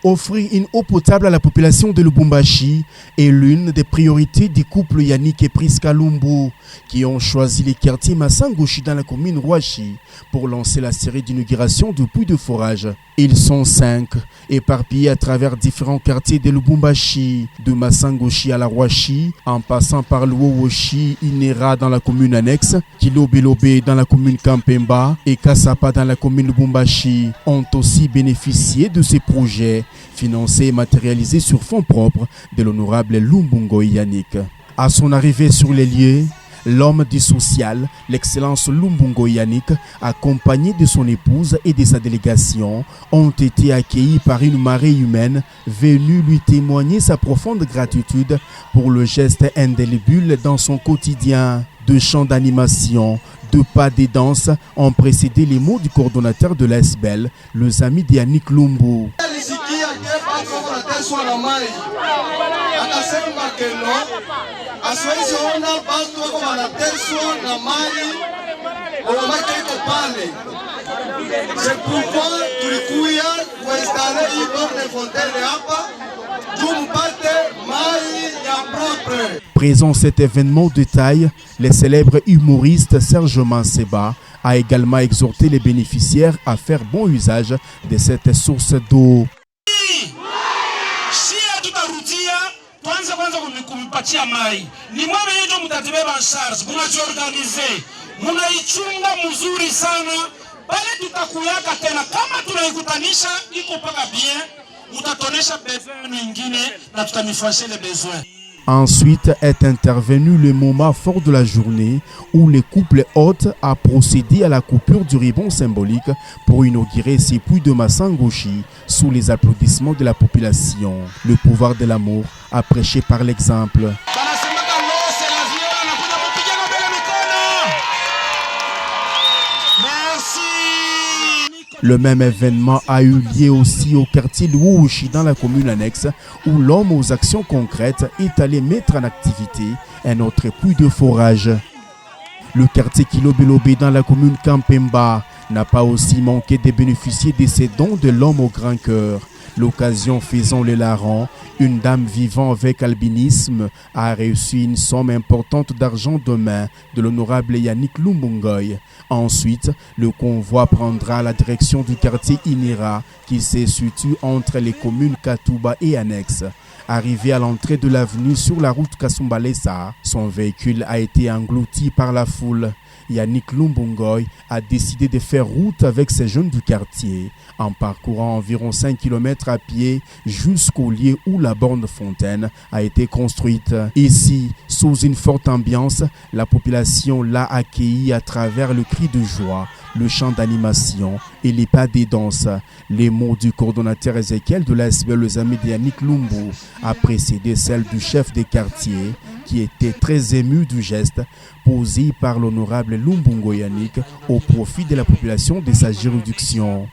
Offrir une eau potable à la population de Lubumbashi est l'une des priorités du couple Yannick et Priska Lumbu qui ont choisi les quartiers Massangoshi dans la commune Rouachi pour lancer la série d'inauguration de puits de forage. Ils sont 5, éparpillés à travers différents quartiers de Lubumbashi, de Massangoshi à la Rouachi, en passant par Luowoshi, Inera dans la commune annexe, Kilobelobe dans la commune Kampemba et Kasapa dans la commune Lubumbashi, ont aussi bénéficié de ces projets financés et matérialisés sur fonds propres de l'honorable Lumbungo Yannick. À son arrivée sur les lieux, l'homme du social, l'excellence Lumbungo Yannick, accompagné de son épouse et de sa délégation, ont été accueillis par une marée humaine venue lui témoigner sa profonde gratitude pour le geste indélébile dans son quotidien. De chants d'animation, de pas de danse ont précédé les mots du coordonnateur de l'ASBEL, le ami de Yannick Lumbu. C'est pourquoi tulikuya kuinstaller hii borne fontaine hapa tumpate mai ya propre. Présent cet événement de taille, le célèbre humoriste Serge Manseba a également exhorté les bénéficiaires à faire bon usage de cette source d'eau. Kwanza kumpatia mai ni mwana yetu mtatibeba charge mnajiorganize mnaichunga mzuri sana pale tutakuyaka tena kama tunaikutanisha iko paka bien mtatonesha besoin nyingine na tutamifasher les besoins. Ensuite est intervenu le moment fort de la journée où le couple hôte a procédé à la coupure du ruban symbolique pour inaugurer ces puits de Massangoshi sous les applaudissements de la population. Le pouvoir de l'amour a prêché par l'exemple. Le même événement a eu lieu aussi au quartier Luowoshi dans la commune annexe où l'homme aux actions concrètes est allé mettre en activité un autre puits de forage. Le quartier Kilobelobe dans la commune Kampemba n'a pas aussi manqué de bénéficier de ces dons de l'homme au grand cœur. L'occasion faisant le larron, une dame vivant avec albinisme a reçu une somme importante d'argent de main de l'honorable Yannick Lumbungoy. Ensuite, le convoi prendra la direction du quartier Inera qui se situe entre les communes Katuba et Annexe. Arrivé à l'entrée de l'avenue sur la route Kasumbalesa, son véhicule a été englouti par la foule. Yannick Lumbungoy a décidé de faire route avec ses jeunes du quartier en parcourant environ 5 km à pied jusqu'au lieu où la borne fontaine a été construite. Ici, sous une forte ambiance, la population l'a accueilli à travers le cri de joie, le chant d'animation et les pas des danses. Les mots du coordonnateur Ezekiel de l'ASBEL, les amis de Yannick Lumbu, a précédé celle du chef des quartiers qui était très ému du geste posé par l'honorable Lumbungo Yannick au profit de la population de sa juridiction.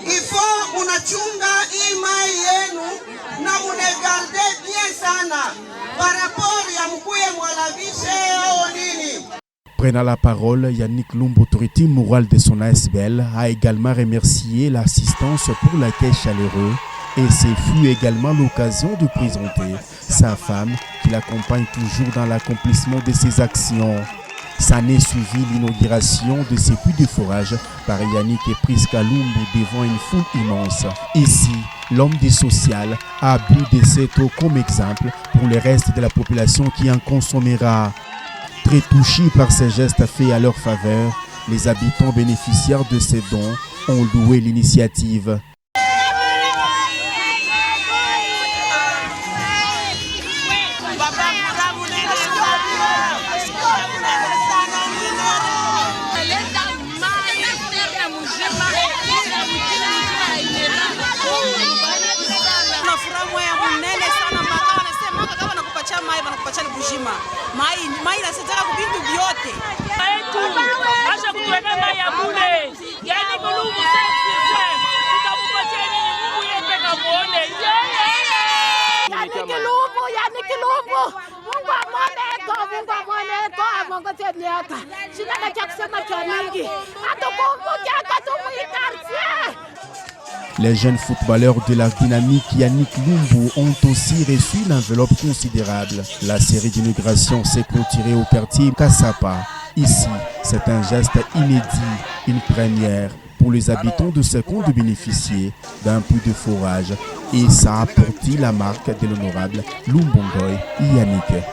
Il faut unachunga hii mai yenu na munegarde bien sana par rapport ya mkuye mwalavishe au nini. Prenant la parole, Yannick Lumbu, autorité morale de son ASBEL, a également remercié l'assistance pour l'accueil chaleureux et ce fut également l'occasion de présenter sa femme qui l'accompagne toujours dans l'accomplissement de ses actions. S'en est suivi l'inauguration de ces puits de forage par Yannick et Priska Lumbu devant une foule immense. Ici, l'homme du social a bu de cette eau comme exemple pour le reste de la population qui en consommera. Très touchés par ces gestes faits à leur faveur, les habitants bénéficiaires de ces dons ont loué l'initiative. Mai inasaidia kubintu vyote. Acha kutuweka mai ya bure. Yaani Mulungu sasa tutakupatia nini? Les jeunes footballeurs de la dynamique Yannick Lumbu ont aussi reçu une enveloppe considérable. La série d'inauguration s'est clôturée au quartier Kassapa. Ici, c'est un geste inédit, une première pour les habitants de ce camp de bénéficier d'un puits de forage. Et ça a porté la marque de l'honorable Lumbongoy Yannick.